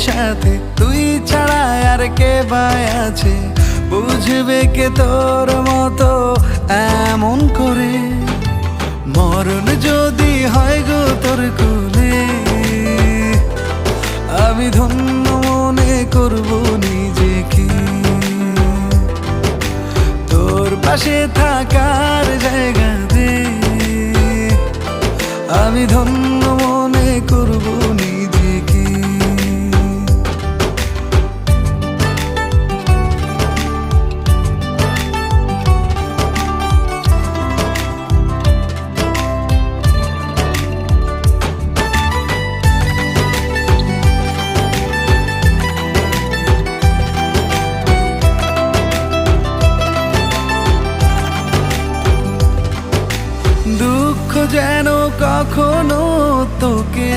সাথে, তুই ছাড়া আর কে বাই আছে, বুঝবে কে তোর মতো এমন করে। মরণ যদি হয় গো তোর কোলে, আমি ধন্য মনে করব নিজেকে। তোর পাশে থাকার জায়গা দে, আমি ধন্য মনে করব নিজেকে। দুঃখ যেন কখনো তোকে